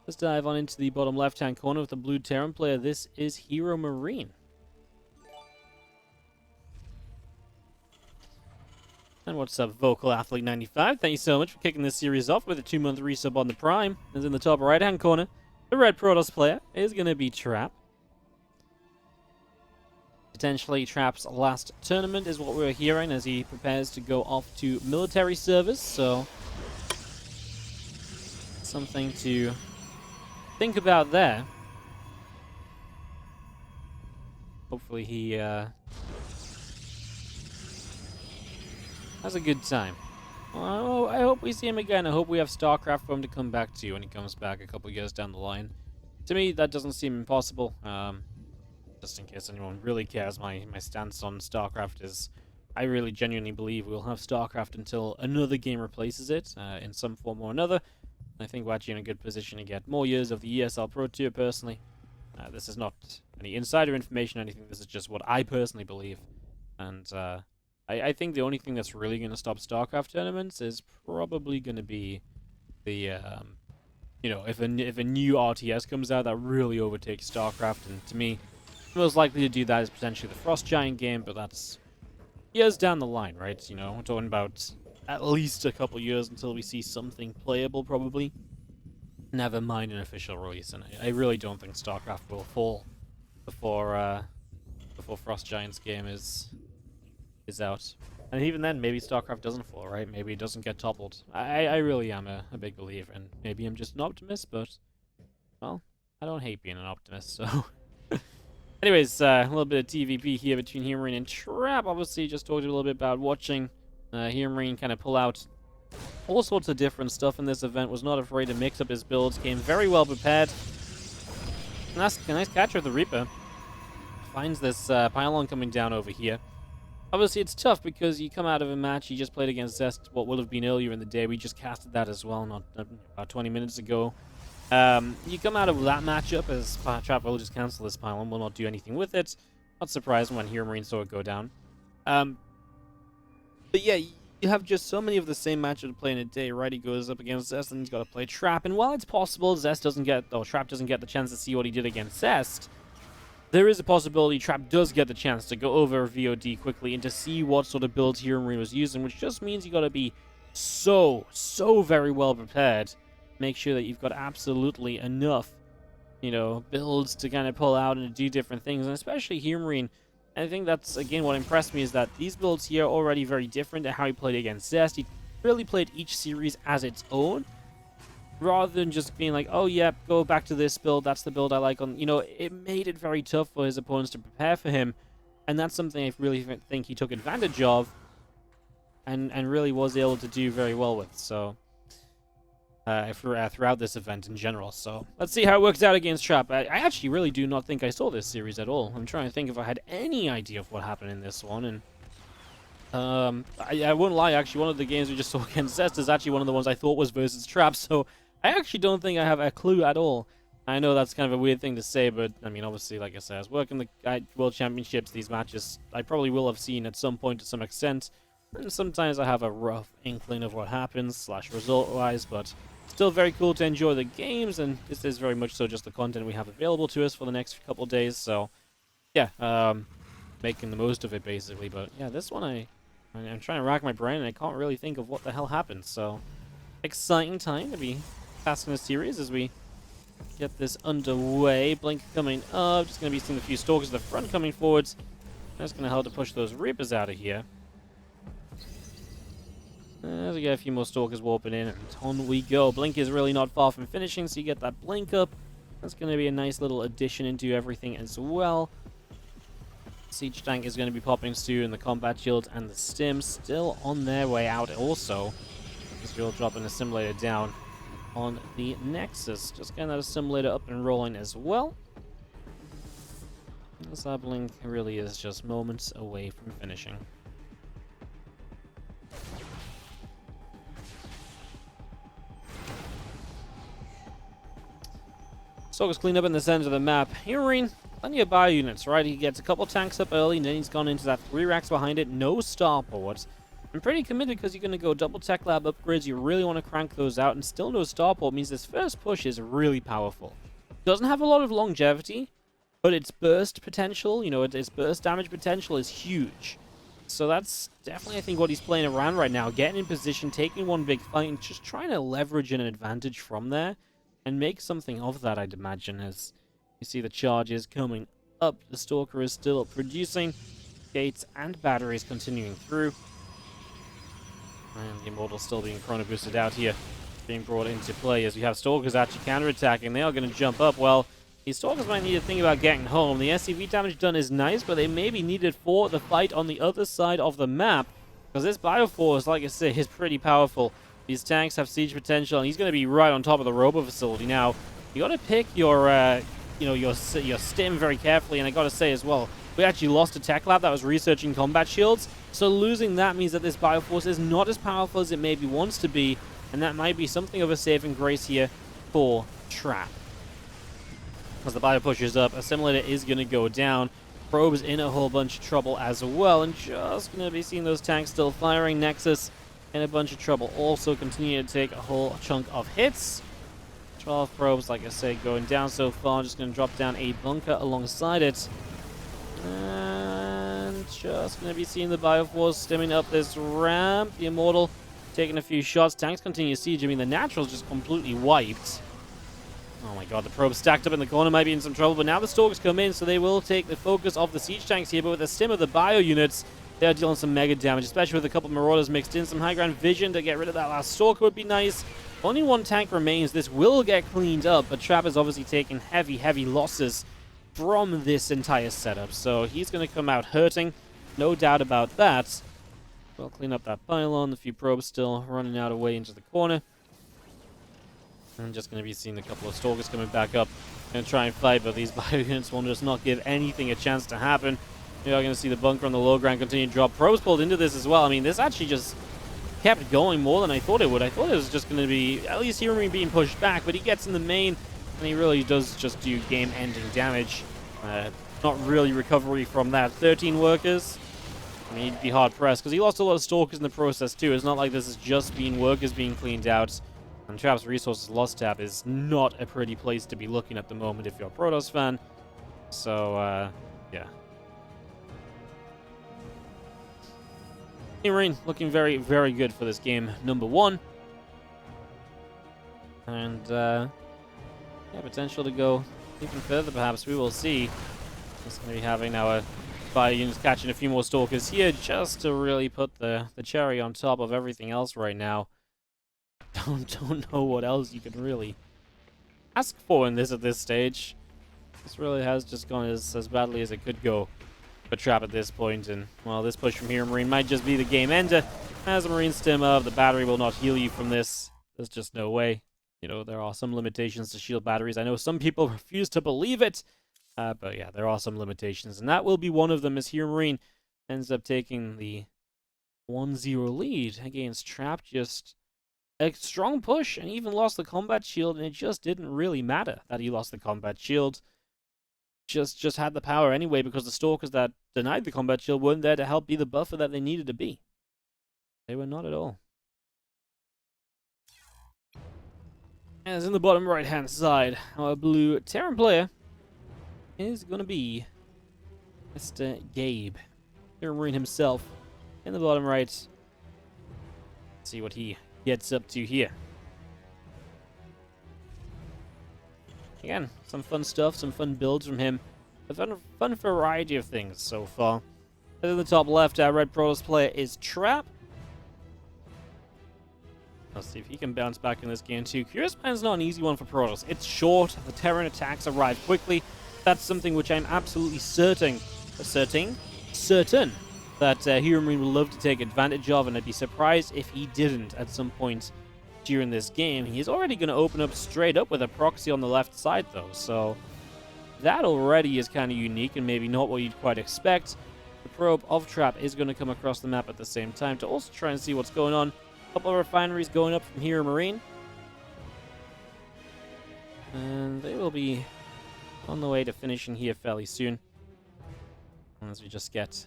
Let's dive on into the bottom left-hand corner with the blue Terran player. This is HeroMarine. And what's up, Vocal Athlete 95? Thank you so much for kicking this series off with a 2-month resub on the Prime. And in the top right-hand corner, the red Protoss player is going to be Trap. Potentially Trap's last tournament is what we're hearing as he prepares to go off to military service. So, something to think about there. Hopefully he has a good time. Well, I hope we see him again. I hope we have StarCraft for him to come back to when he comes back a couple years down the line. To me, that doesn't seem impossible. Just in case anyone really cares, my stance on StarCraft is I really genuinely believe we'll have StarCraft until another game replaces it in some form or another. I think we're actually in a good position to get more years of the ESL Pro Tour personally. This is not any insider information or anything. This is just what I personally believe. And I think the only thing that's really going to stop StarCraft tournaments is probably going to be the, you know, if a new RTS comes out that really overtakes StarCraft. And to me, most likely to do that is potentially the Frost Giant game, but that's years down the line, right? You know, we're talking about at least a couple years until we see something playable, probably. Never mind an official release, and I really don't think StarCraft will fall before Frost Giant's game is out. And even then, maybe StarCraft doesn't fall, right? Maybe it doesn't get toppled. I really am a big believer, and maybe I'm just an optimist, but, well, I don't hate being an optimist, so... Anyways, a little bit of TVP here between HeroMarine and Trap. Obviously, just talked a little bit about watching HeroMarine kind of pull out all sorts of different stuff in this event. Was not afraid to mix up his builds. Came very well prepared. Nice catch with the Reaper. Finds this pylon coming down over here. Obviously, it's tough because you come out of a match, you just played against Zest, what would have been earlier in the day. We just casted that as well, not about 20 minutes ago. You come out of that matchup as Trap will just cancel this pylon, will not do anything with it. Not surprising when HeroMarine saw it go down. But yeah, you have just so many of the same matchup to play in a day, right? He goes up against Zest and he's got to play Trap. And while it's possible Trap doesn't get the chance to see what he did against Zest, there is a possibility Trap does get the chance to go over VOD quickly and to see what sort of builds HeroMarine was using, which just means you got to be so very well prepared. Make sure that you've got absolutely enough, you know, builds to kind of pull out and do different things, and especially HeroMarine. I think that's, again, what impressed me is that these builds here are already very different to how he played against Zest. He really played each series as its own, rather than just being like, oh yeah, go back to this build, that's the build I like on, you know, it made it very tough for his opponents to prepare for him, and that's something I really think he took advantage of, and really was able to do very well with, so, throughout this event in general. So, let's see how it works out against Trap. I actually really do not think I saw this series at all. I'm trying to think if I had any idea of what happened in this one, and I won't lie, actually, one of the games we just saw against Zest is actually one of the ones I thought was versus Trap, so I actually don't think I have a clue at all. I know that's kind of a weird thing to say, but, I mean, obviously, like I said, I was working the World Championships, these matches I probably will have seen at some point to some extent, and sometimes I have a rough inkling of what happens, result-wise, but still very cool to enjoy the games, and this is very much so just the content we have available to us for the next couple of days, so, yeah, making the most of it, basically, but, yeah, this one I'm trying to rack my brain, and I can't really think of what the hell happened, so, exciting time to be passing the series as we get this underway. Blink coming up, just going to be seeing a few Stalkers at the front coming forwards. That's going to help to push those Reapers out of here. As we get a few more Stalkers warping in, and on we go. Blink is really not far from finishing, so you get that Blink up. That's going to be a nice little addition into everything as well. Siege Tank is going to be popping soon, and the Combat Shield and the Stim still on their way out also. Israel dropping a Assimilator down on the Nexus. Just getting that Assimilator up and rolling as well. This Blink really is just moments away from finishing. Stalkers clean up in the center of the map. HeroMarine, plenty of bio units, right? He gets a couple tanks up early, and then he's gone into that 3 racks behind it. No starport. I'm pretty committed because you're going to go double tech lab upgrades. You really want to crank those out, and still no starport means this first push is really powerful. Doesn't have a lot of longevity, but its burst potential, its burst damage potential is huge. So that's definitely, I think, what he's playing around right now. Getting in position, taking one big fight, and just trying to leverage an advantage from there and make something of that, I'd imagine, as you see the charges coming up. The Stalker is still producing. Gates and batteries continuing through. And the Immortal still being chrono boosted out here, being brought into play as we have Stalkers actually counterattacking. They are going to jump up. Well, these Stalkers might need to think about getting home. The SCV damage done is nice, but they may be needed for the fight on the other side of the map, because this Bioforce, like I say, is pretty powerful. These tanks have siege potential, and he's going to be right on top of the robo facility. Now, you got to pick your stim very carefully, and I got to say as well, we actually lost a tech lab that was researching combat shields, so losing that means that this Bioforce is not as powerful as it maybe wants to be, and that might be something of a saving grace here for Trap. As the Bio pushes up, Assimilator is going to go down. Probe's in a whole bunch of trouble as well, and just going to be seeing those tanks still firing. Nexus in a bunch of trouble, also continue to take a whole chunk of hits. 12 probes, like I said, going down so far. Just going to drop down a bunker alongside it. And just going to be seeing the Bioforce stimming up this ramp. The Immortal taking a few shots. Tanks continue to siege. I mean, the Natural's just completely wiped. Oh my god, the probe stacked up in the corner might be in some trouble, but now the Stalkers come in, so they will take the focus of the siege tanks here, but with the stim of the bio units, they are dealing some mega damage, especially with a couple of Marauders mixed in. Some high ground vision to get rid of that last Stalker would be nice. Only one tank remains. This will get cleaned up, but Trap is obviously taking heavy losses from this entire setup, so he's going to come out hurting, no doubt about that. We'll clean up that pylon. A few probes still running out away into the corner. I'm just going to be seeing a couple of Stalkers coming back up and try and fight, but these bio units will just not give anything a chance to happen. We are going to see the bunker on the low ground continue to drop. Probes pulled into this as well. I mean, this actually just kept going more than I thought it would. I thought it was just going to be at least HeroMarine being pushed back, but he gets in the main, and he really does just do game-ending damage. Not really recovery from that. 13 workers. I mean, he'd be hard-pressed, because he lost a lot of Stalkers in the process, too. It's not like this is just being workers being cleaned out. And Trap's resources lost tab is not a pretty place to be looking at the moment if you're a Protoss fan. So, yeah. HeroMarine looking very good for this game, number 1. And, yeah, potential to go even further, perhaps. We will see. Just going to be having our fire units catching a few more Stalkers here just to really put the cherry on top of everything else right now. Don't know what else you can really ask for in this at this stage. This really has just gone as badly as it could go for Trap at this point, and well, this push from HeroMarine might just be the game ender. As a Marine stim of, the battery will not heal you from this. There's just no way. There are some limitations to shield batteries. I know some people refuse to believe it, but yeah, there are some limitations, and that will be one of them as HeroMarine ends up taking the 1-0 lead against Trap. Just a strong push, and even lost the combat shield, and it just didn't really matter that he lost the combat shield. Just had the power anyway, because the Stalkers that denied the combat shield weren't there to help be the buffer that they needed to be. They were not at all. As in the bottom right-hand side, our blue Terran player is going to be Mr. Gabe. HeroMarine himself in the bottom right. Let's see what he gets up to here. Again, some fun stuff, some fun builds from him. A fun variety of things so far. In the top left, our red Protoss player is Trap. Let's see if he can bounce back in this game too. Curious Mine's not an easy one for Protoss. It's short, the Terran attacks arrive quickly. That's something which I'm absolutely certain that HeroMarine will love to take advantage of, and I'd be surprised if he didn't at some point during this game. He's already going to open up straight up with a proxy on the left side, though, so that already is kind of unique and maybe not what you'd quite expect. The probe of Trap is going to come across the map at the same time to also try and see what's going on. A couple of refineries going up from HeroMarine, and they will be on the way to finishing here fairly soon, as we just get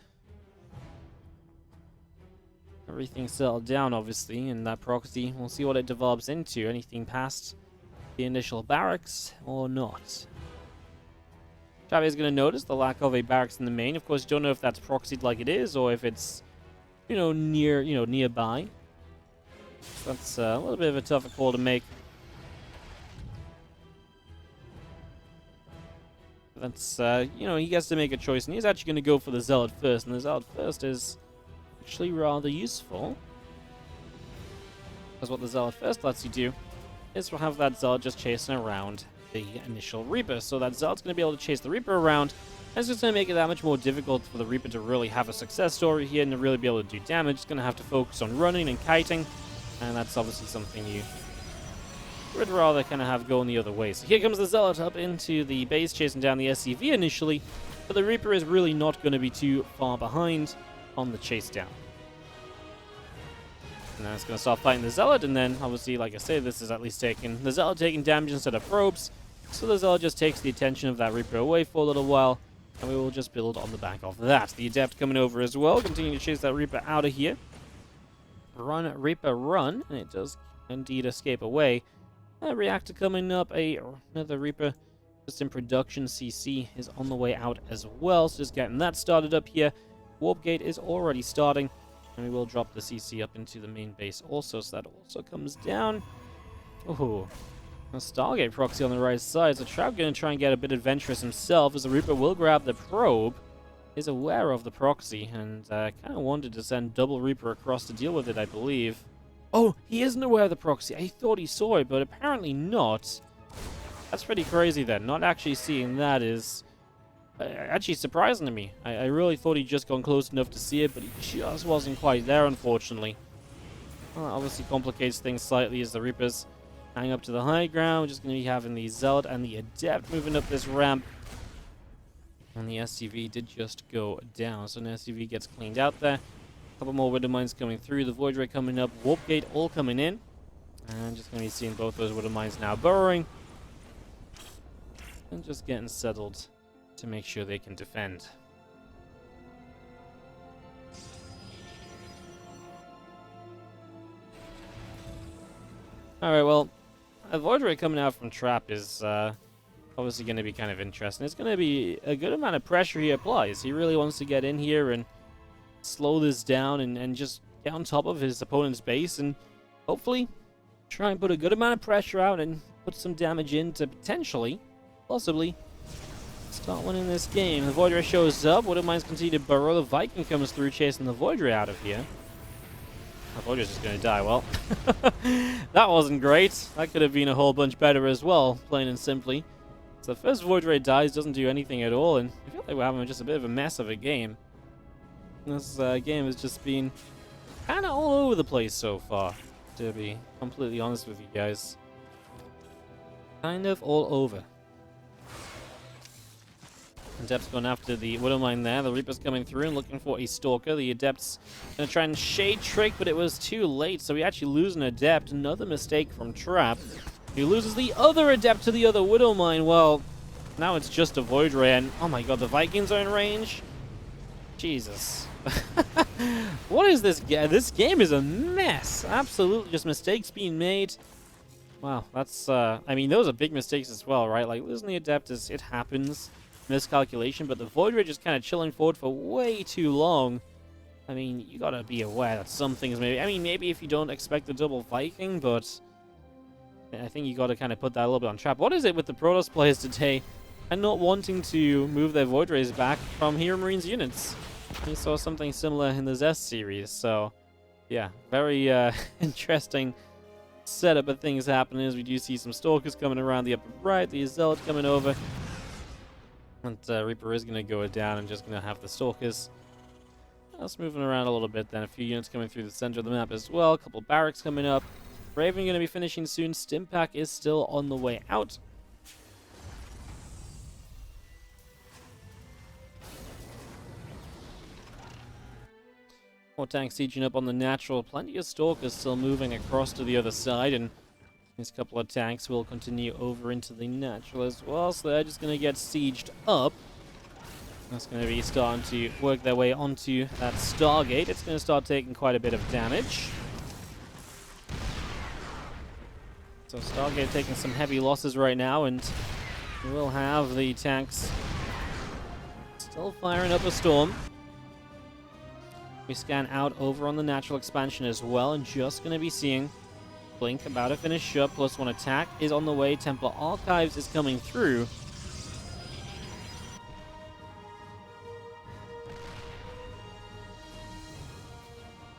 everything settled down, obviously, and that proxy, we'll see what it develops into. Anything past the initial barracks or not. Travis is going to notice the lack of a barracks in the main. Of course, you don't know if that's proxied like it is or if it's, nearby. So that's a little bit of a tougher call to make. That's, he gets to make a choice, and he's actually going to go for the Zealot first, and the Zealot first is actually rather useful. Because what the Zealot first lets you do is we'll have that Zealot just chasing around the initial Reaper. So that Zealot's going to be able to chase the Reaper around, and it's just going to make it that much more difficult for the Reaper to really have a success story here and to really be able to do damage. It's going to have to focus on running and kiting, and that's obviously something you would rather kind of have going the other way. So here comes the Zealot up into the base, chasing down the SCV initially, but the Reaper is really not going to be too far behind on the chase down. And then it's going to start fighting the Zealot, and then obviously, like I say, this is at least taking the Zealot taking damage instead of probes. So the Zealot just takes the attention of that Reaper away for a little while, and we will just build on the back of that. The Adept coming over as well, continuing to chase that Reaper out of here. Run, Reaper, run, and it does indeed escape away. Reactor coming up, another Reaper just in production. CC is on the way out as well, so just getting that started up here. Warp Gate is already starting, and we will drop the CC up into the main base also, so that also comes down. Oh, a Stargate proxy on the right side, so Trap going to try and get a bit adventurous himself, as the Reaper will grab the probe, is aware of the proxy, and kind of wanted to send double Reaper across to deal with it, I believe. Oh, he isn't aware of the proxy. I thought he saw it, but apparently not. That's pretty crazy then. Not actually seeing that is actually surprising to me. I really thought he'd just gone close enough to see it, but he just wasn't quite there, unfortunately. Well, that obviously complicates things slightly as the Reapers hang up to the high ground. We're just going to be having the Zealot and the Adept moving up this ramp. And the SCV did just go down, so an SCV gets cleaned out there. Couple more Widow Mines coming through, the Void Ray coming up, Warp Gate all coming in. And just going to be seeing both those Widow Mines now burrowing. And just getting settled to make sure they can defend. Alright, well, a Void Ray coming out from Trap is obviously going to be kind of interesting. It's going to be a good amount of pressure he applies. He really wants to get in here and slow this down and just get on top of his opponent's base and hopefully try and put a good amount of pressure out and put some damage in to potentially, possibly, start winning this game. The Void Ray shows up. Widow Mines continue to burrow. The Viking comes through chasing the Void Ray out of here. The Void Ray's just going to die. Well, that wasn't great. That could have been a whole bunch better as well, plain and simply. So the first Void Ray dies, doesn't do anything at all, and I feel like we're having just a bit of a mess of a game. This game has just been kind of all over the place so far, to be completely honest with you guys. Kind of all over. Adept's going after the Widow Mine there. The Reaper's coming through and looking for a Stalker. The Adept's going to try and Shade Trick, but it was too late, so we actually lose an Adept. Another mistake from Trap. He loses the other Adept to the other Widow Mine. Well, now it's just a Void Ray, and oh my god, the Vikings are in range? Jesus. What is this game? This game is a mess. Absolutely just mistakes being made. Wow, that's, I mean, those are big mistakes as well, right? Like, losing the Adept is, it happens. Miscalculation, but the Void Ray just kind of chilling forward for way too long. I mean, you gotta be aware that some things maybe if you don't expect the double Viking, but I think you gotta kind of put that a little bit on Trap. What is it with the Protoss players today and not wanting to move their Void Rays back from HeroMarine's units? We saw something similar in the Zest series, so yeah, very interesting setup of things happening as we do see some Stalkers coming around the upper right, the Zealot coming over, and Reaper is going to go down and just going to have the Stalkers just moving around a little bit. Then a few units coming through the center of the map as well, a couple barracks coming up. Raven going to be finishing soon. Stimpack is still on the way out. More tanks sieging up on the natural. Plenty of Stalkers still moving across to the other side, and these couple of tanks will continue over into the natural as well, so they're just going to get sieged up. That's going to be starting to work their way onto that Stargate. It's going to start taking quite a bit of damage. So Stargate taking some heavy losses right now, and we'll have the tanks still firing up a storm. We scan out over on the natural expansion as well, and just going to be seeing Blink about to finish up. +1 attack is on the way. Templar Archives is coming through.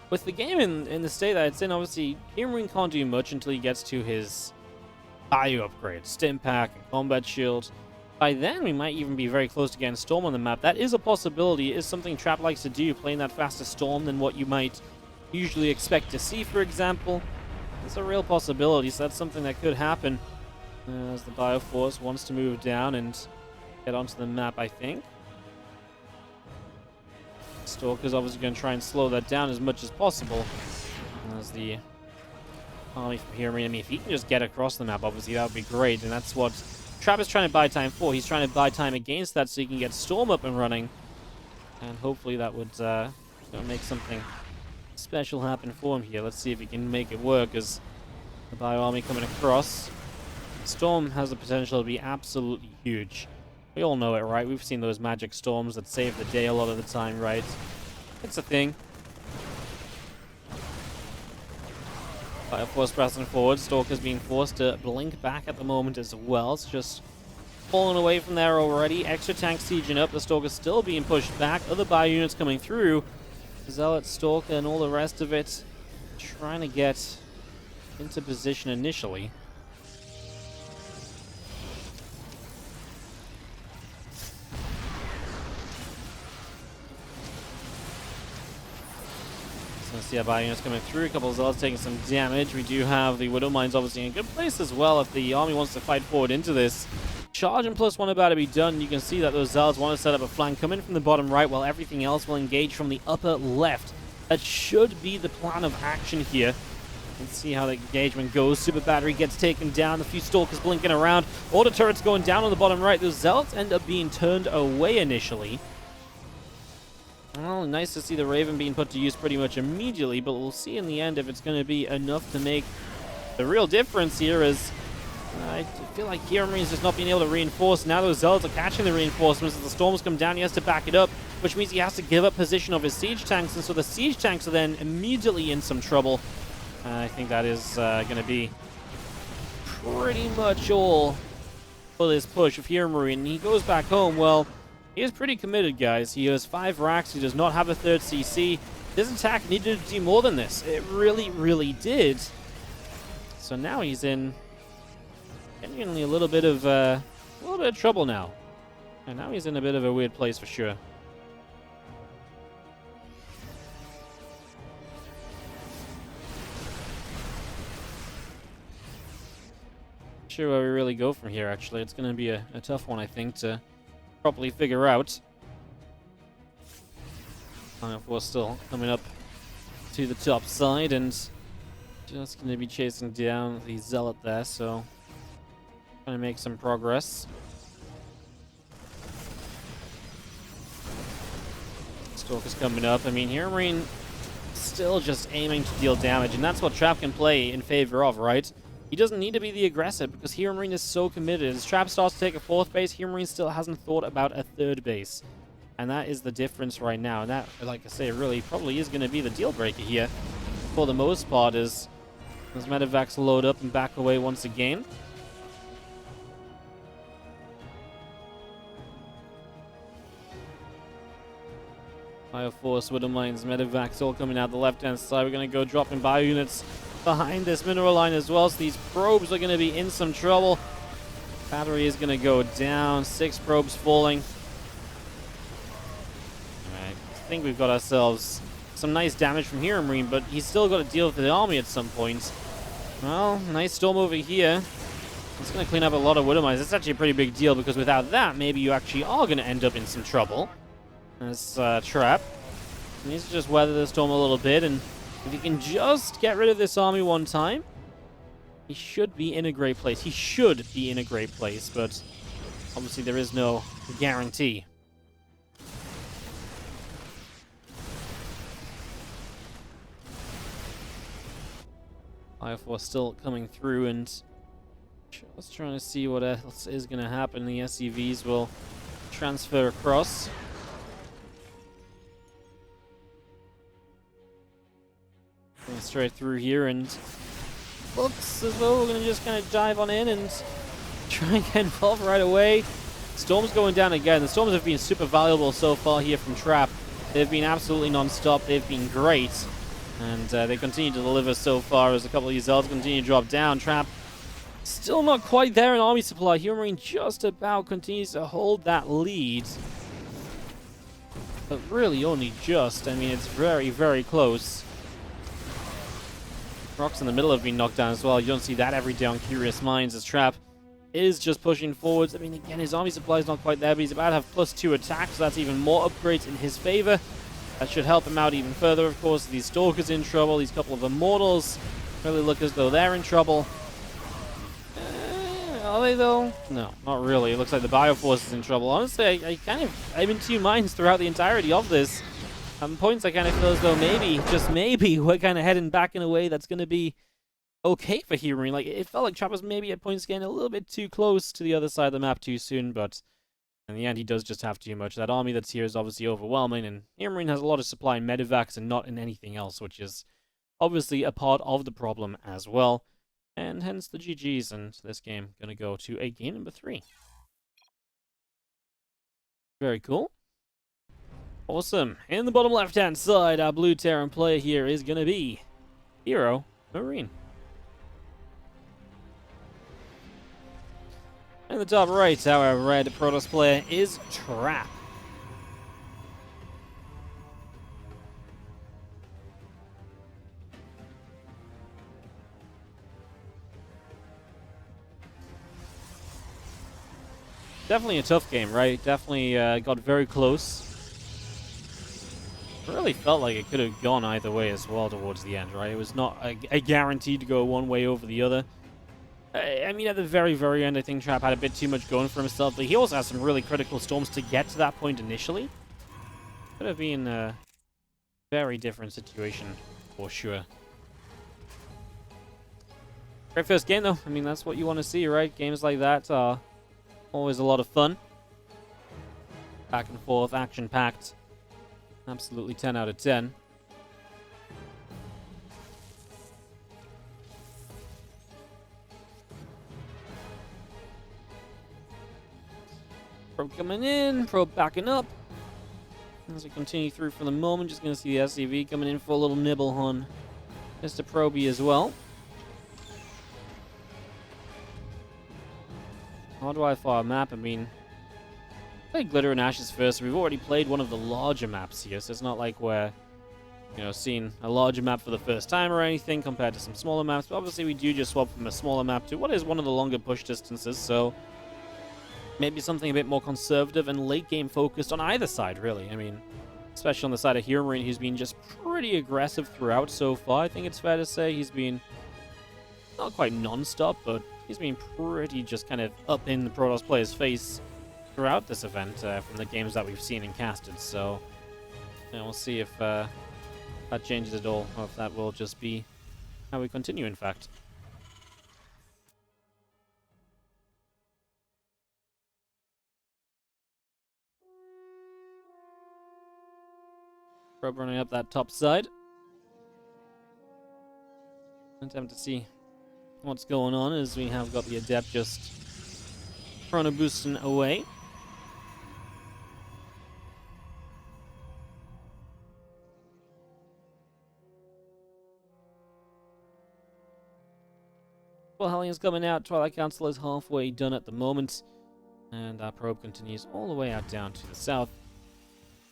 With the game in the state that it's in, obviously, HeroMarine can't do much until he gets to his bio upgrade, Stim Pack, and Combat Shield. By then, we might even be very close to getting Storm on the map. That is a possibility. It is something Trap likes to do, playing that faster Storm than what you might usually expect to see, for example. It's a real possibility, so that's something that could happen as the Bioforce wants to move down and get onto the map, I think. Stalker's obviously going to try and slow that down as much as possible. As the army from HeroMarine, I mean, if he can just get across the map, obviously, that would be great. And that's what Trap is trying to buy time for. He's trying to buy time against that so he can get Storm up and running. And hopefully that would make something special happen for him here. Let's see if he can make it work as the Bio army coming across. Storm has the potential to be absolutely huge. We all know it, right? We've seen those magic storms that save the day a lot of the time, right? It's a thing. Bioforce pressing forward. Stalker's being forced to blink back at the moment as well. It's just falling away from there already. Extra tanks sieging up. The Stalker's still being pushed back. Other bio units coming through. Zealot, Stalker, and all the rest of it trying to get into position initially. See our bio units coming through. A couple of Zealots taking some damage. We do have the Widow Mines obviously in a good place as well if the army wants to fight forward into this. Charge and +1 about to be done. You can see that those Zealots want to set up a flank, come in from the bottom right while everything else will engage from the upper left. That should be the plan of action here. Let's see how the engagement goes. Super Battery gets taken down. A few Stalkers blinking around. Order turrets going down on the bottom right. Those Zealots end up being turned away initially. Well, nice to see the Raven being put to use pretty much immediately, but we'll see in the end if it's going to be enough to make the real difference here, as I feel like HeroMarine's just not being able to reinforce. Now those Zealots are catching the reinforcements. As the storms come down, he has to back it up, which means he has to give up position of his siege tanks, and so the siege tanks are then immediately in some trouble. I think that is going to be pretty much all for this push of HeroMarine. He goes back home. Well, he is pretty committed, guys. He has 5 racks. He does not have a 3rd CC. This attack needed to do more than this. It really, really did. So now he's in genuinely a little bit of trouble now. And now he's in a bit of a weird place for sure. Not sure where we really go from here, actually. It's going to be a tough one, I think, to properly figure out. We're still coming up to the top side and just going to be chasing down the Zealot there, so trying to make some progress. Stalker's coming up. I mean, HeroMarine still just aiming to deal damage, and that's what Trap can play in favor of, right? He doesn't need to be the aggressor because HeroMarine is so committed. As Trap starts to take a 4th base, HeroMarine still hasn't thought about a 3rd base. And that is the difference right now. And that, like I say, really probably is going to be the deal breaker here for the most part, as medevacs load up and back away once again. Bioforce, Widow Mines, medevacs all coming out the left-hand side. We're going to go dropping bio units behind this mineral line as well, so these probes are going to be in some trouble. Battery is going to go down. 6 probes falling. Alright, I think we've got ourselves some nice damage from HeroMarine, but he's still got to deal with the army at some point. Well, nice storm over here. It's going to clean up a lot of Widow Mines. It's actually a pretty big deal, because without that, maybe you actually are going to end up in some trouble. As Trap needs to just weather the storm a little bit, and if he can just get rid of this army one time, he should be in a great place. He should be in a great place, but obviously there is no guarantee. Fire Force still coming through, and just trying to see what else is going to happen. The SCVs will transfer across. Going straight through here, and looks as though we're going to just kind of dive on in and try and get involved right away. Storm's going down again. The Storms have been super valuable so far here from Trap. They've been absolutely non-stop. They've been great. And they continue to deliver so far as a couple of these Zelds continue to drop down. Trap still not quite there in army supply. HeroMarine just about continues to hold that lead. But really only just. I mean, it's very, very close. Rocks in the middle have been knocked down as well. You don't see that every day on Curious Minds as Trap is just pushing forwards. I mean, again, his army supply is not quite there, but he's about to have +2 attacks, so that's even more upgrades in his favor. That should help him out even further, of course. These Stalkers in trouble, these couple of Immortals really look as though they're in trouble. Are they, though? No, not really. It looks like the Bioforce is in trouble. Honestly, I'm in two minds throughout the entirety of this. At points, I kind of feel as though maybe, just maybe, we're kind of heading back in a way that's going to be okay for HeroMarine. Like, it felt like Trap was maybe at points getting a little bit too close to the other side of the map too soon, but in the end, he does just have too much. That army that's here is obviously overwhelming, and HeroMarine has a lot of supply in medevacs and not in anything else, which is obviously a part of the problem as well. And hence the GG's, and this game going to go to a game number 3. Very cool. Awesome. In the bottom left-hand side, our blue Terran player here is going to be HeroMarine. In the top right, our red Protoss player is Trap. Definitely a tough game, right? Definitely got very close. It really felt like it could have gone either way as well towards the end, right? It was not a guarantee to go one way over the other. I mean, at the very, very end, I think Trap had a bit too much going for himself, but he also has some really critical storms to get to that point initially. Could have been a very different situation, for sure. Great first game, though. I mean, that's what you want to see, right? Games like that are always a lot of fun. Back and forth, action-packed. Absolutely 10 out of 10. Probe coming in, probe backing up. As we continue through for the moment, just going to see the SCV coming in for a little nibble on Mr. Proby as well. How do I fire a map? I mean, play Glitter and Ashes first. We've already played one of the larger maps here, so it's not like we're, seeing a larger map for the first time or anything compared to some smaller maps. But obviously, we do just swap from a smaller map to what is one of the longer push distances, so maybe something a bit more conservative and late game focused on either side, really. I mean, especially on the side of HeroMarine, who's been just pretty aggressive throughout so far. I think it's fair to say he's been not quite non-stop, but he's been pretty just kind of up in the Protoss player's face throughout this event from the games that we've seen and casted. So, we'll see if that changes at all, or if that will just be how we continue, in fact. Probe running up that top side. Attempt to see what's going on as we have got the Adept just chrono boosting away. Well, Hellions coming out. Twilight Council is halfway done at the moment. And our probe continues all the way out down to the south.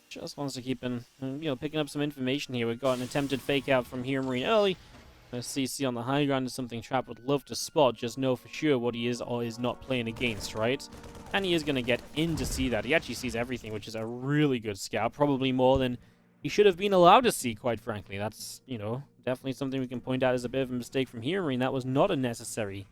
Just wants to keep picking up some information here. We've got an attempted fake out from HeroMarine early. CC on the high ground is something Trap would love to spot. Just know for sure what he is or is not playing against, right? And he is going to get in to see that. He actually sees everything, which is a really good scout. Probably more than he should have been allowed to see, quite frankly. That's, definitely something we can point out as a bit of a mistake from HeroMarine. That was not a necessary,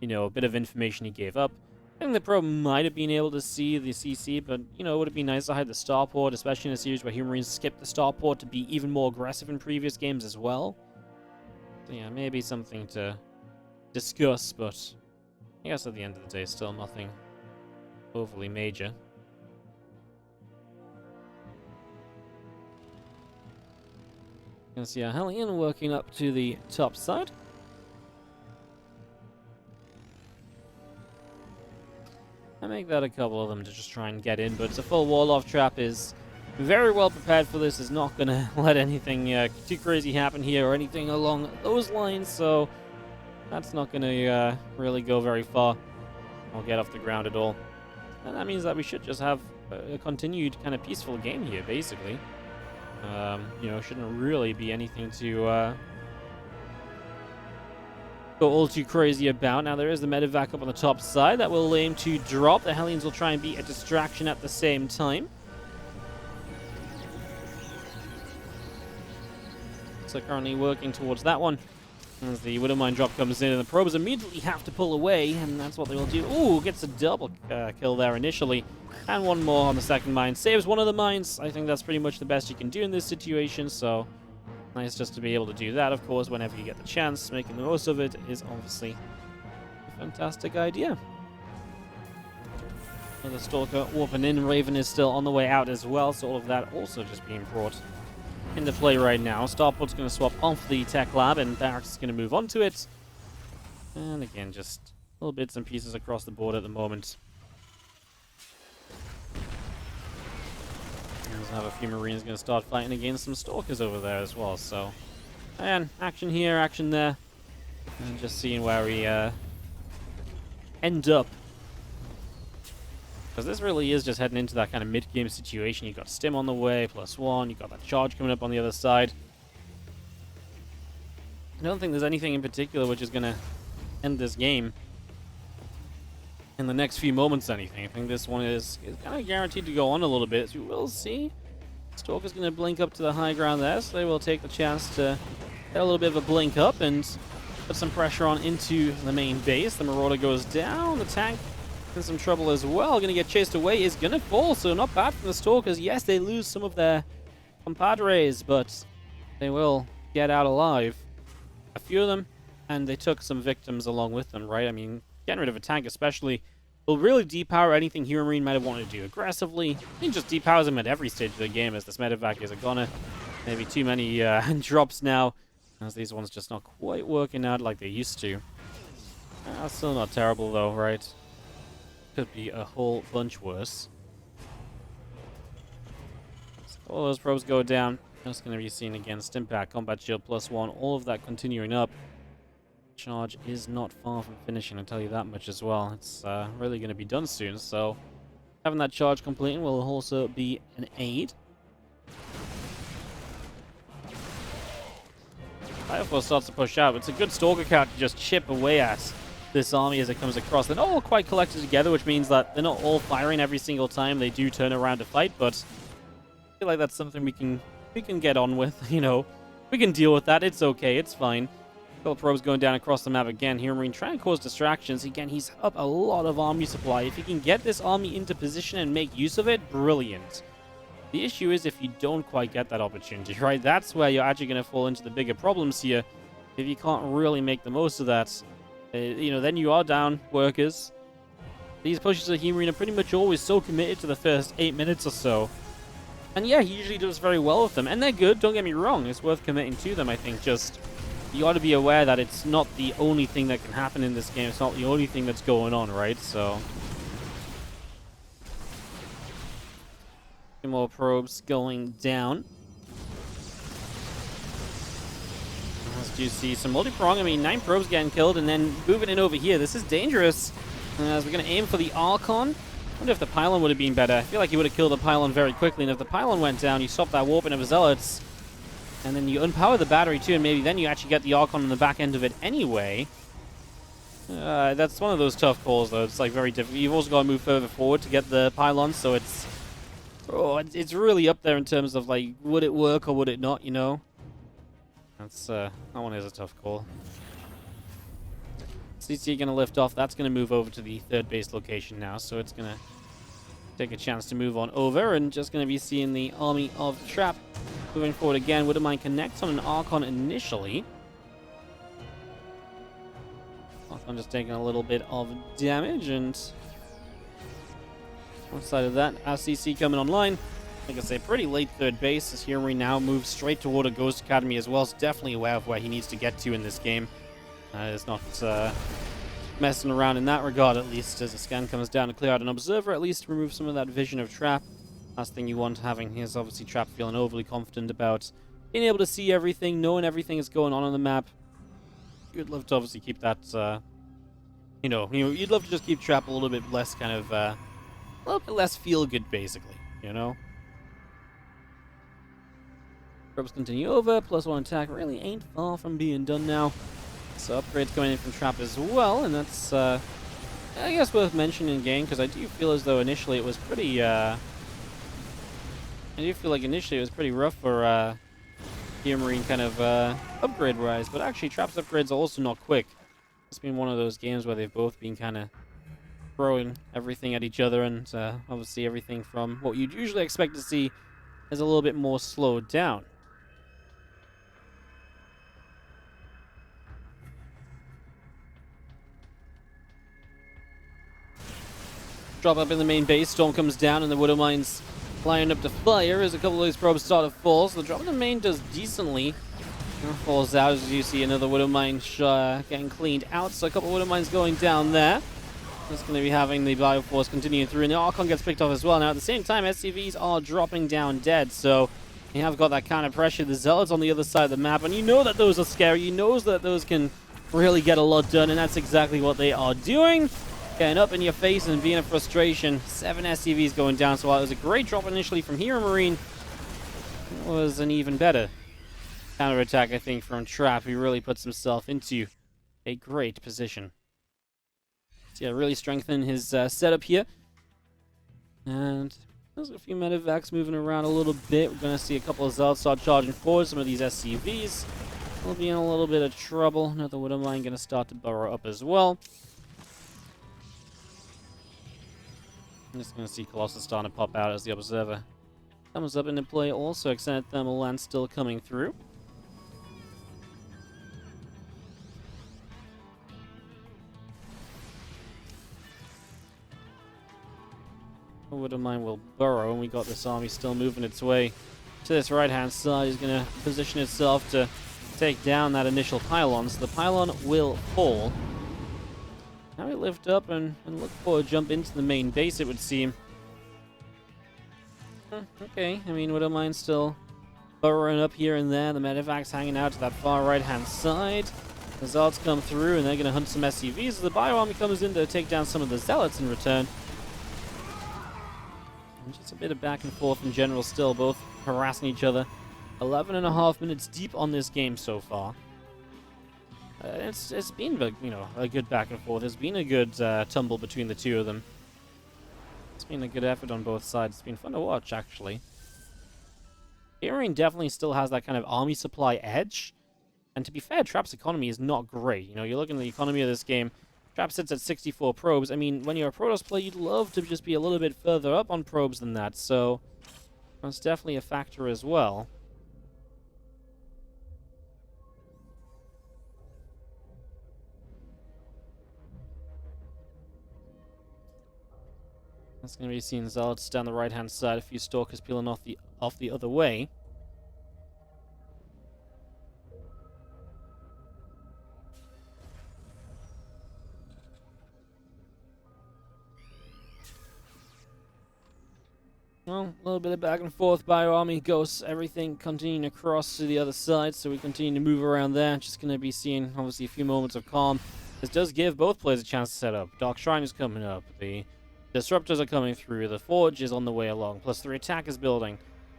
bit of information he gave up. I think the probe might have been able to see the CC, but, it would have been nice to hide the starport, especially in a series where HeroMarine skipped the starport to be even more aggressive in previous games as well. So yeah, maybe something to discuss, but I guess at the end of the day, still nothing overly major. You can see a Hellion working up to the top side. I make that a couple of them to just try and get in, but it's a full wall-off trap is very well prepared for this. Is not going to let anything too crazy happen here or anything along those lines, so that's not going to really go very far or get off the ground at all. And that means that we should just have a continued kind of peaceful game here, basically. You know, shouldn't really be anything to go all too crazy about. Now there is the medevac up on the top side that will aim to drop. The Hellions will try and be a distraction at the same time. So currently working towards that one. As the Widowmine drop comes in and the probes immediately have to pull away, and that's what they will do. Ooh, gets a double kill there initially. And one more on the second mine. Saves one of the mines. I think that's pretty much the best you can do in this situation, so nice just to be able to do that, of course, whenever you get the chance. Making the most of it is obviously a fantastic idea. Another Stalker warping in. Raven is still on the way out as well, so all of that also just being brought into play right now. Starport's going to swap off the tech lab, and Barracks is going to move on to it. And again, just little bits and pieces across the board at the moment. We'll have a few Marines going to start fighting against some Stalkers over there as well. So, and action here, action there, and just seeing where we end up. Because this really is just heading into that kind of mid-game situation. You've got Stim on the way, +1. You've got that charge coming up on the other side. I don't think there's anything in particular which is going to end this game in the next few moments, anything. I think this one is kind of guaranteed to go on a little bit, as we will see. Stalker's going to blink up to the high ground there, so they will take the chance to get a little bit of a blink up and put some pressure on into the main base. The Marauder goes down, the tank in some trouble as well. Going to get chased away, is going to fall, so not bad from the Stalkers. Yes, they lose some of their compadres, but they will get out alive. A few of them, and they took some victims along with them, right? I mean, getting rid of a tank especially will really depower anything HeroMarine might have wanted to do aggressively. It just depowers them at every stage of the game, as this medevac is a goner. Maybe too many drops now, as these ones just not quite working out like they used to. Still not terrible though, right? Could be a whole bunch worse. So all those probes go down. That's going to be seen against impact, combat shield +1, all of that continuing up. Charge is not far from finishing, I'll tell you that much as well. It's really going to be done soon, so having that charge completing will also be an aid. Firefall starts to push out. It's a good Stalker count to just chip away at this army as it comes across. They're not all quite collected together, which means that they're not all firing every single time they do turn around to fight, but I feel like that's something we can get on with, you know. We can deal with that. It's okay. It's fine. Couple probes going down across the map again. HeroMarine trying to cause distractions. Again, he's up a lot of army supply. If he can get this army into position and make use of it, brilliant. The issue is if you don't quite get that opportunity, right? That's where you're actually going to fall into the bigger problems here. If you can't really make the most of that, you know, then you are down workers. These pushes of HeroMarine are pretty much always so committed to the first 8 minutes or so. And yeah, he usually does very well with them. And they're good, don't get me wrong. It's worth committing to them, I think. Just, you ought to be aware that it's not the only thing that can happen in this game. It's not the only thing that's going on, right? So, two more probes going down. As you see some multi-prong, I mean, 9 probes getting killed and then moving in over here. This is dangerous. As we're going to aim for the Archon. I wonder if the pylon would have been better. I feel like he would have killed the pylon very quickly, and if the pylon went down, you stop that warping of Zealots, and then you unpower the battery too, and maybe then you actually get the Archon on the back end of it anyway. That's one of those tough calls, though. It's like very difficult. You've also got to move further forward to get the pylon, so it's really up there in terms of like, would it work or would it not? You know, that one is a tough call. CC going to lift off. That's going to move over to the third base location now, so it's going to take a chance to move on over, and just going to be seeing the army of Trap moving forward again. Widowmine connects on an Archon initially. I'm just taking a little bit of damage, and outside of that, RCC coming online. Like I say, pretty late third base, as HeroMarine now moves straight toward a Ghost Academy as well. Is definitely aware of where he needs to get to in this game. It's not messing around in that regard, at least, as a scan comes down to clear out an observer, at least remove some of that vision of Trap. Last thing you want having is obviously Trap feeling overly confident about being able to see everything, knowing everything is going on the map. You'd love to obviously keep that, you'd love to just keep Trap a little bit less kind of, a little bit less feel-good, basically, you know? Probes continue over, +1 attack really ain't far from being done now. So upgrades going in from Trap as well, and that's, I guess worth mentioning in game, because I do feel as though initially it was pretty, I do feel like initially it was pretty rough for, HeroMarine kind of, upgrade-wise, but actually Trap's upgrades are also not quick. It's been one of those games where they've both been kind of throwing everything at each other, and, obviously everything from what you'd usually expect to see is a little bit more slowed down. Drop up in the main base, Storm comes down, and the Widow Mine's flying up to fire as a couple of these probes start to fall. So the drop in the main does decently. Falls out as you see another Widow Mine getting cleaned out. So a couple of Widow Mines going down there. That's going to be having the Bioforce continuing through, and the Archon gets picked off as well. Now at the same time, SCVs are dropping down dead, so you have got that kind of pressure. The Zealots on the other side of the map, and you know that those are scary. You know that those can really get a lot done, and that's exactly what they are doing. Getting up in your face and being a frustration. 7 SCVs going down, so while it was a great drop initially from HeroMarine, it was an even better counterattack, I think, from Trap, who really puts himself into a great position. So yeah, really strengthen his setup here. And there's a few medevacs moving around a little bit. We're going to see a couple of Zealots start charging forward. Some of these SCVs will be in a little bit of trouble. Another Widow Mine going to start to burrow up as well. I'm just going to see Colossus starting to pop out as the Observer comes up into play. Also, Extended Thermal Lance still coming through. Widow Mine will burrow, and we got this army still moving its way to this right-hand side. Is going to position itself to take down that initial pylon. So the pylon will fall. Now we lift up and look for a jump into the main base, it would seem. Okay, I mean, Widow Mine's still burrowing up here and there. The medevac's hanging out to that far right-hand side. The Zealots come through, and they're going to hunt some SCVs. So the Bio Army comes in to take down some of the Zealots in return. And just a bit of back and forth in general still, both harassing each other. 11.5 minutes deep on this game so far. It's been, a good back and forth. It's been a good tumble between the two of them. It's been a good effort on both sides. It's been fun to watch, actually. HeroMarine definitely still has that kind of army supply edge. And to be fair, Trap's economy is not great. You know, you're looking at the economy of this game. Trap sits at 64 probes. I mean, when you're a Protoss player, you'd love to just be a little bit further up on probes than that. So that's definitely a factor as well. That's going to be seen Zealots down the right-hand side. A few Stalkers peeling off the other way. Well, a little bit of back and forth. Bio Army, Ghosts, everything continuing across to the other side. So we continue to move around there. Just going to be seeing, obviously, a few moments of calm. This does give both players a chance to set up. Dark Shrine is coming up. The Disruptors are coming through. The Forge is on the way along. Plus 3 attack is building.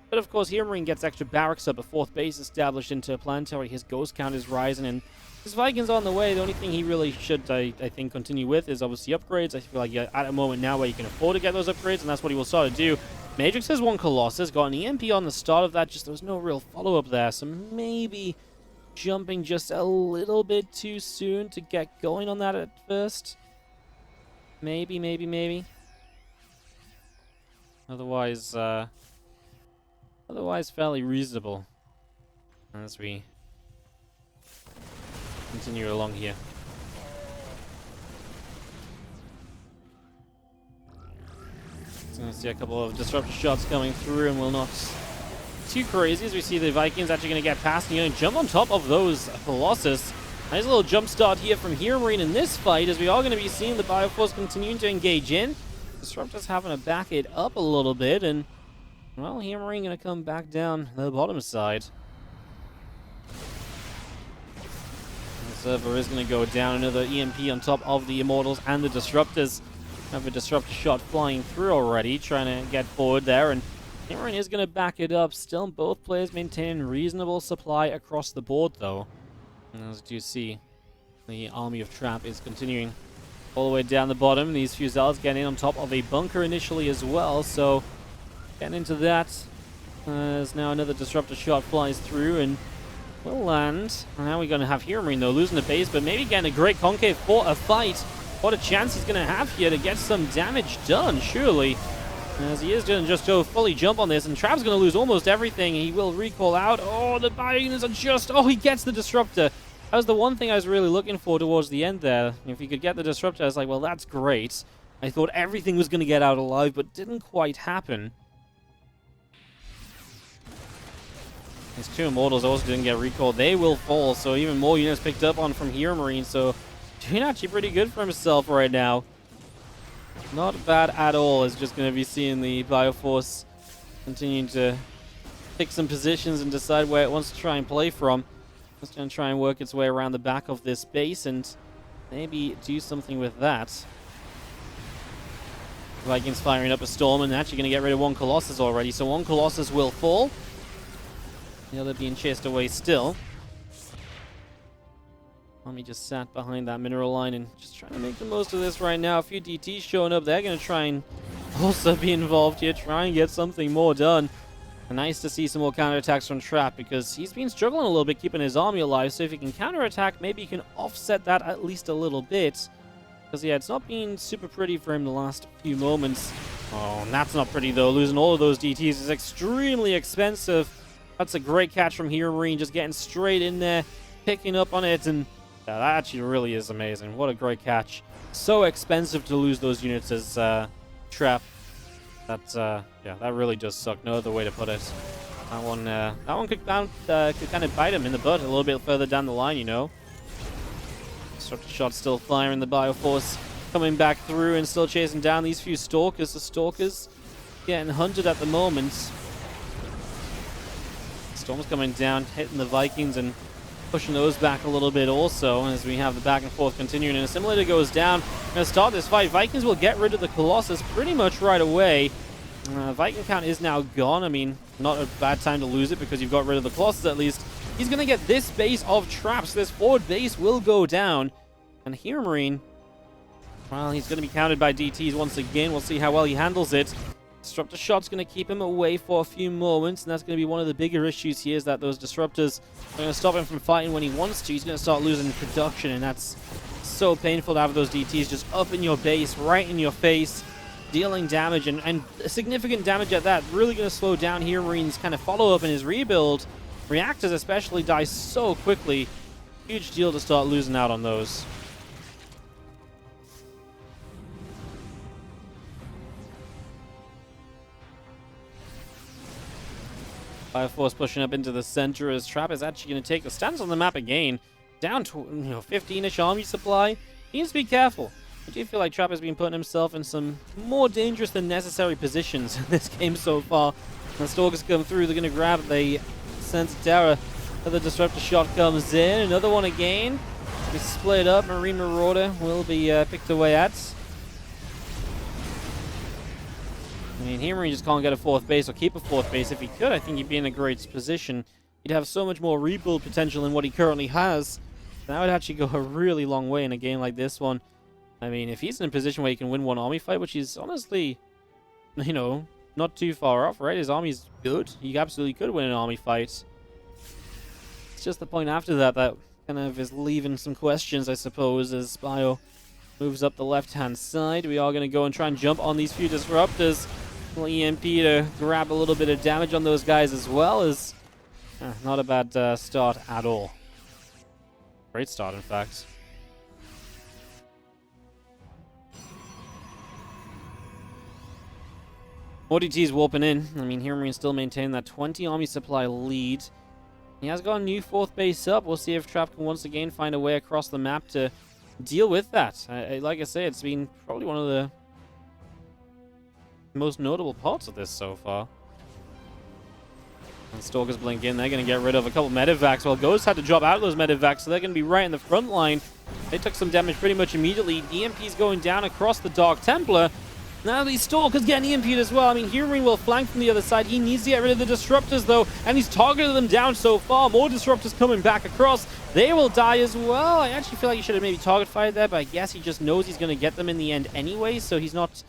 But of course, HeroMarine gets extra barracks up. A 4th base established into Planetary. His Ghost count is rising. And his Vikings on the way. The only thing he really should, I think, continue with is obviously upgrades. I feel like you're at a moment now where you can afford to get those upgrades. And that's what he will start to do. Matrix has 1 Colossus. Got an EMP on the start of that. Just there was no real follow-up there. So maybe jumping just a little bit too soon to get going on that at first. Maybe. Otherwise fairly reasonable as we continue along here. So going to see a couple of disruptor shots coming through, and will not too crazy as we see the Vikings actually going to get past and going to jump on top of those Colossus. Nice little jump start here from HeroMarine in this fight, as we are going to be seeing the Bioforce continuing to engage in. Disruptors having to back it up a little bit, and, well, HeroMarine going to come back down the bottom side. The server is going to go down. Another EMP on top of the Immortals and the Disruptors. Have a Disruptor shot flying through already, trying to get forward there, and HeroMarine is going to back it up. Still, both players maintain reasonable supply across the board, though. And as you see, the army of Trap is continuing all the way down the bottom. These Fusels getting in on top of a bunker initially as well, so getting into that. As now another Disruptor shot flies through and will land. Now we're going to have HeroMarine, though, losing the base, but maybe getting a great concave for a fight. What a chance he's going to have here to get some damage done, surely. As he is going to just go fully jump on this, and Trap's going to lose almost everything. He will recall out. Oh, the bio units are just... Oh, he gets the Disruptor. That was the one thing I was really looking for towards the end there. If he could get the Disruptor, I was like, well, that's great. I thought everything was going to get out alive, but didn't quite happen. These two Immortals also didn't get recalled. They will fall, so even more units picked up on from HeroMarine, so doing actually pretty good for himself right now. Not bad at all. Is just going to be seeing the Bioforce continuing to pick some positions and decide where it wants to try and play from. It's going to try and work its way around the back of this base and maybe do something with that. Vikings firing up a Storm and actually going to get rid of one Colossus already. So one Colossus will fall. The other being chased away still. Army just sat behind that mineral line and just trying to make the most of this right now. A few DTs showing up. They're going to try and also be involved here, try and get something more done. And nice to see some more counterattacks from Trap, because he's been struggling a little bit keeping his army alive. So if he can counterattack, maybe he can offset that at least a little bit. Because, yeah, it's not been super pretty for him the last few moments. Oh, and that's not pretty, though. Losing all of those DTs is extremely expensive. That's a great catch from HeroMarine, just getting straight in there, picking up on it, and yeah, that actually really is amazing. What a great catch. So expensive to lose those units as Trap. That's yeah, that really does suck. No other way to put it. That one could kind of bite him in the butt a little bit further down the line, you know. Disruptor shot still firing. The Bioforce coming back through and still chasing down these few Stalkers. The Stalkers getting hunted at the moment. Storm's coming down, hitting the Vikings and pushing those back a little bit also, as we have the back and forth continuing. And Assimilator goes down. Going to start this fight. Vikings will get rid of the Colossus pretty much right away. Viking count is now gone. I mean, not a bad time to lose it because you've got rid of the Colossus at least. He's going to get this base of traps. This forward base will go down. And HeroMarine, well, he's going to be counted by DTs once again. We'll see how well he handles it. Disruptor shot's going to keep him away for a few moments, and that's going to be one of the bigger issues here, is that those Disruptors are going to stop him from fighting when he wants to. He's going to start losing production, and that's so painful to have those DTs just up in your base, right in your face, dealing damage, and significant damage at that. Really going to slow down HeroMarine's kind of follow-up and his rebuild. Reactors especially die so quickly. Huge deal to start losing out on those. Bioforce pushing up into the center as Trap is actually going to take the stance on the map again. Down to 15-ish army supply. He needs to be careful. I do feel like Trap has been putting himself in some more dangerous than necessary positions in this game so far. And Stalkers come through. They're going to grab the Sensor Tower. Another Disruptor shot comes in. Another one again. We split up. Marine Marauder will be picked away at. I mean, HeroMarine just can't get a fourth base or keep a fourth base. If he could, I think he'd be in a great position. He'd have so much more rebuild potential than what he currently has. That would actually go a really long way in a game like this one. I mean, if he's in a position where he can win one army fight, which is honestly, you know, not too far off, right? His army's good. He absolutely could win an army fight. It's just the point after that that kind of is leaving some questions, I suppose, as Bio moves up the left-hand side. We are going to go and try and jump on these few Disruptors. Little EMP to grab a little bit of damage on those guys as well. Is not a bad start at all. Great start, in fact. WardiTV's warping in. I mean, HeroMarine still maintain that 20 army supply lead. He has got a new 4th base up. We'll see if Trap can once again find a way across the map to deal with that. Like I say, it's been probably one of the most notable parts of this so far. And Stalkers blink in. They're going to get rid of a couple medevacs. Well, Ghosts had to drop out of those medevacs, so they're going to be right in the front line. They took some damage pretty much immediately. EMP's going down across the Dark Templar. Now these Stalkers getting EMP'd as well. I mean, HeroMarine will flank from the other side. He needs to get rid of the Disruptors, though, and he's targeted them down so far. More Disruptors coming back across. They will die as well. I actually feel like he should have maybe target fired there, but I guess he just knows he's going to get them in the end anyway, so he's not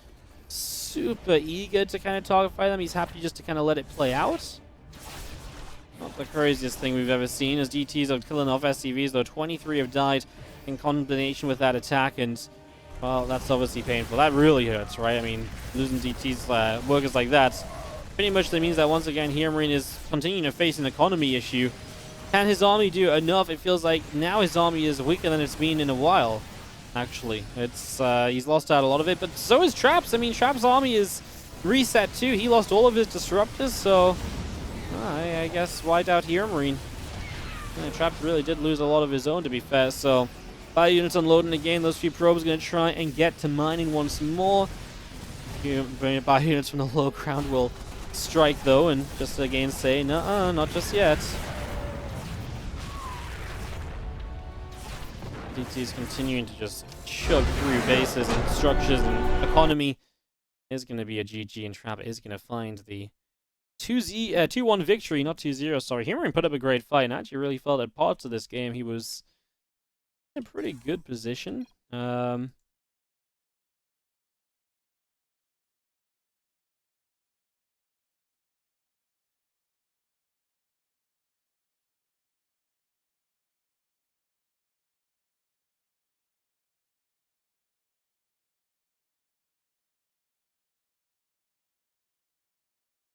super eager to kind of target fire them. He's happy just to kind of let it play out. Not the craziest thing we've ever seen, as DTs are killing off SCVs, though 23 have died in combination with that attack, and well, that's obviously painful. That really hurts, right? I mean, losing DTs, workers like that, pretty much that means that once again, HeroMarine is continuing to face an economy issue. Can his army do enough? It feels like now his army is weaker than it's been in a while, actually. It's he's lost out a lot of it, but so is Trap's. I mean, Trap's army is reset too. He lost all of his Disruptors, so I guess why doubt HeroMarine? Trap really did lose a lot of his own, to be fair, so Bio units unloading again. Those few probes going to try and get to mining once more. Bio units from the low ground will strike, though, and just again say, nuh-uh, not just yet. DT is continuing to just chug through bases and structures, and economy is going to be a GG, and Trap is going to find the 2-1 victory, not 2-0, sorry. HeroMarine put up a great fight, and I actually really felt at parts of this game he was in a pretty good position.